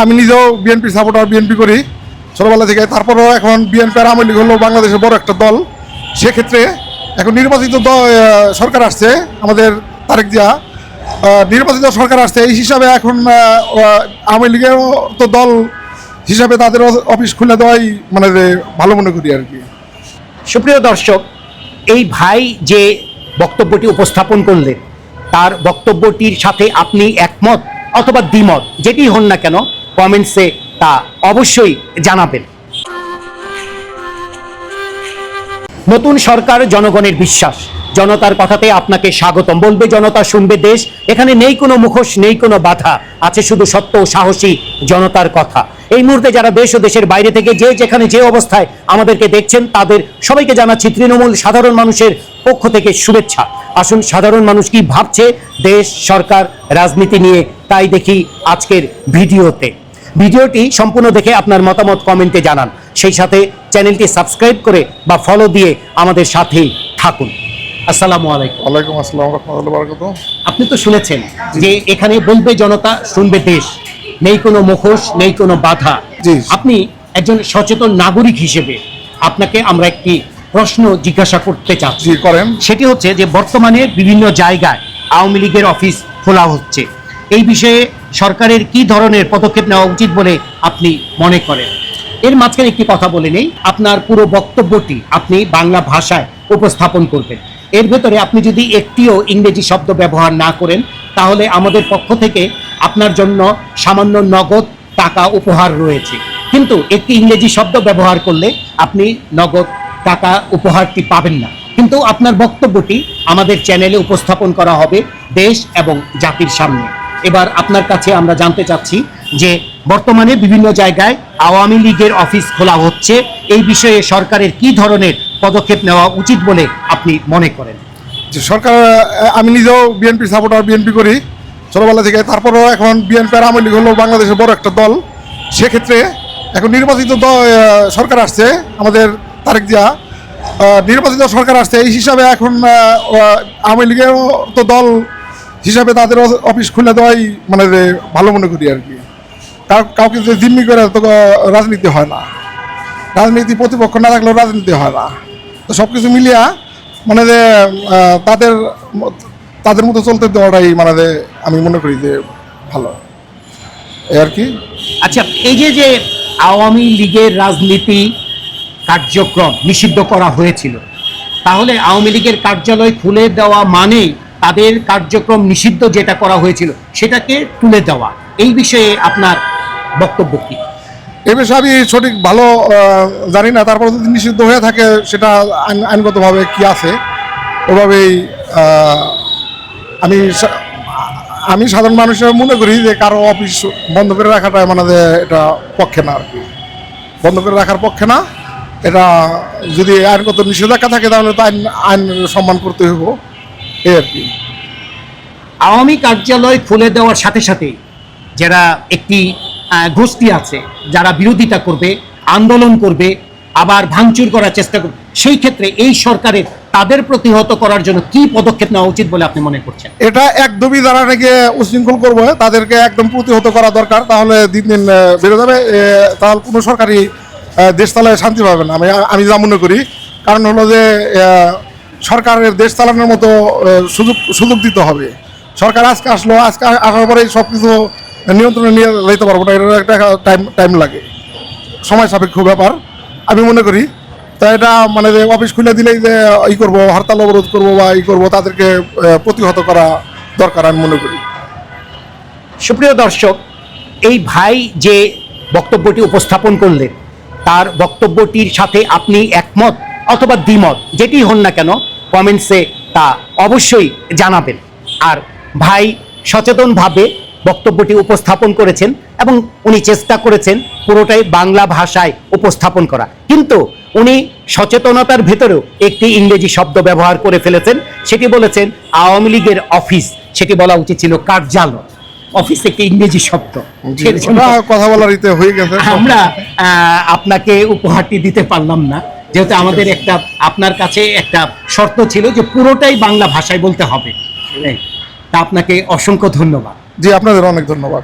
আমি নিজেও BNP supporter, BNP করি ছোটবেলা থেকে। তারপরেও এখন বিএনপি আর আওয়ামী লীগ হলো বাংলাদেশের বড় একটা দল। সেক্ষেত্রে এখন নির্বাচিত সরকার আসছে, আমাদের তারেক জিয়া নির্বাচিত সরকার আসছে, এই হিসাবে এখন আওয়ামী লীগের তো দল হিসাবে তাদের অফিস খুলে দেওয়াই মানে ভালো মনে করি আর কি। সুপ্রিয় দর্শক, এই ভাই যে বক্তব্যটি উপস্থাপন করলেন, তার বক্তব্যটির সাথে আপনি একমত অথবা দ্বিমত যেটি হন না কেন, কমেন্টসে তা অবশ্যই জানাবেন। নতুন সরকার, জনগণের বিশ্বাস, জনতার কথাতে আপনাকে স্বাগতম। বলবে জনতা, শুনবে দেশ। এখানে নেই কোনো মুখোশ, নেই কোনো বাধা, আছে শুধু সত্য ও সাহসী জনতার কথা। এই মুহূর্তে যারা দেশ ও দেশের বাইরে থেকে যে যেখানে যে অবস্থায় আমাদেরকে দেখছেন, তাদের সবাইকে জানাচ্ছি তৃণমূল সাধারণ মানুষের পক্ষ থেকে শুভেচ্ছা। আসুন, সাধারণ মানুষ কি ভাবছে দেশ, সরকার, রাজনীতি নিয়ে, তাই দেখি আজকের ভিডিওতে। ভিডিওটি সম্পূর্ণ দেখে আপনার মতামত কমেন্টে জানান। সেই সাথে চ্যানেলটি সাবস্ক্রাইব করে বা ফলো দিয়ে আমাদের সাথেই থাকুন। আসসালামু আলাইকুম। ওয়ালাইকুম আসসালাম রাহমাতুল্লাহি ওয়া বারাকাতুহু। আপনি তো শুনেছেন যে এখানে বলবে জনতা, শুনবে দেশ, নেই কোনো মুখোশ, নেই কোনো বাধা। জি। আপনি একজন সচেতন নাগরিক হিসেবে আপনাকে আমরা একটি প্রশ্ন জিজ্ঞাসা করতে চাচ্ছি। জি, করেন। সেটি হচ্ছে যে বর্তমানে বিভিন্ন জায়গায় আওয়ামী লীগের অফিস খোলা হচ্ছে, এই বিষয়ে সরকারের কি ধরনের পদক্ষেপ নেওয়া উচিত বলে আপনি মনে করেন? এর মাঝখানে একটি কথা বলে নেই, আপনার পুরো বক্তব্যটি আপনি বাংলা ভাষায় উপস্থাপন করবেন। এর ভেতরে আপনি যদি একটিও ইংরেজি শব্দ ব্যবহার না করেন, তাহলে আমাদের পক্ষ থেকে আপনার জন্য সামান্য নগদ টাকা উপহার রয়েছে। কিন্তু একটি ইংরেজি শব্দ ব্যবহার করলে আপনি নগদ টাকা উপহারটি পাবেন না। কিন্তু আপনার বক্তব্যটি আমাদের চ্যানেলে উপস্থাপন করা হবে দেশ এবং জাতির সামনে। এবার আপনার কাছে আমরা জানতে চাচ্ছি যে বর্তমানে বিভিন্ন জায়গায় আওয়ামী লীগের অফিস খোলা হচ্ছে, এই বিষয়ে সরকারের কি ধরনের পদক্ষেপ নেওয়া উচিত বলে আপনি মনে করেন? যে সরকার, আমি নিজেও বিএনপি সাপোর্টার, বিএনপি করি ছোটবেলা থেকে। তারপরেও এখন বিএনপি আর আওয়ামী লীগ হলো বাংলাদেশের বড় একটা দল। সেক্ষেত্রে এখন নির্বাচিত সরকার আসছে, আমাদের তারেক জিয়া নির্বাচিত সরকার আসছে, এই হিসাবে এখন আওয়ামী লীগের তো দল হিসাবে তাদের অফিস খুলে দেওয়াই মানে ভালো মনে করি আর কি। কাউকে যে জিম্মি করে তো রাজনীতি হয় না, রাজনীতি প্রতিপক্ষ না থাকলেও রাজনীতি হয় না। তো সব কিছু মিলিয়া মানে যে তাদের মতো চলতে দেওয়াটাই মানে আমি মনে করি যে ভালো এই আর কি। আচ্ছা, এই যে আওয়ামী লীগের রাজনীতি কার্যক্রম নিষিদ্ধ করা হয়েছিল, তাহলে আওয়ামী লীগের কার্যালয় খুলে দেওয়া মানে তাদের কার্যক্রম নিষিদ্ধ যেটা করা হয়েছিল সেটাকে তুলে দেওয়া, এই বিষয়ে আপনার বক্তব্য কি? এ বিষয়ে আমি সঠিক ভালো জানি না। তারপর যদি নিষিদ্ধ হয়ে থাকে সেটা আইনগতভাবে কি আছে ওভাবেই আমি সাধারণ মানুষের মনে করি যে কারো অফিস বন্ধ করে রাখাটা মানে এটা পক্ষে না আর কি, বন্ধ করে রাখার পক্ষে না। এটা যদি আইনগত নিষেধাজ্ঞা থাকে তাহলে তো আইন সম্মান করতে হইব এই আর কি। আওয়ামী কার্যালয় খুলে দেওয়ার সাথে সাথে যারা একটি গোষ্ঠী আছে যারা বিরোধিতা করবে, আন্দোলন করবে, আবার ভাঙচুর করার চেষ্টা করবে, সেই ক্ষেত্রে এই সরকারের তাদের প্রতিহত করার জন্য কি পদক্ষেপ নেওয়া উচিত বলে আপনি মনে করছেন? এটা একদমই যারা নাকি উশৃঙ্খল করবো তাদেরকে একদম প্রতিহত করা দরকার, তাহলে দিন দিন বেড়ে যাবে। তাহলে কোনো সরকারি দেশ চালায় শান্তি পাবে না, আমি যা মনে করি। কারণ হলো যে সরকারের দেশ চালানোর মতো সুযোগ দিতে হবে। সরকার আজকে আসার পরেই সব কিছু নিয়ন্ত্রণে নিয়ে যেতে পারবো না, এটা একটা টাইম লাগে, সময় সাপেক্ষ ব্যাপার আমি মনে করি। তা এটা মানে যে অফিস খুলে দিলেই যে করবো, হরতাল অবরোধ করবো বা করবো, তাদেরকে প্রতিহত করা দরকার আমি মনে করি। সুপ্রিয় দর্শক, এই ভাই যে বক্তব্যটি উপস্থাপন করলেন, তার বক্তব্যটির সাথে আপনি একমত অথবা দ্বিমত যেটি হন না কেন, কমেন্টসে তা অবশ্যই জানাবেন। আর ভাই সচেতনভাবে বক্তব্যটি উপস্থাপন করেছেন এবং উনি চেষ্টা করেছেন পুরোটাই বাংলা ভাষায় উপস্থাপন করা, কিন্তু উনি সচেতনতার ভেতরেও একটি ইংরেজি শব্দ ব্যবহার করে ফেলেছেন। সেটি বলেছেন আওয়ামী লীগের অফিস, সেটি বলা উচিত ছিল কার্যালয়। অফিস একটি ইংরেজি শব্দ, কথা বলার ইতে হয়ে গেছে। আমরা আপনাকে উপহারটি দিতে পারলাম না, যেহেতু আমাদের একটা আপনার কাছে একটা শর্ত ছিল যে পুরোটাই বাংলা ভাষায় বলতে হবে। তা আপনাকে অসংখ্য ধন্যবাদ। জি, আপনাদের অনেক ধন্যবাদ।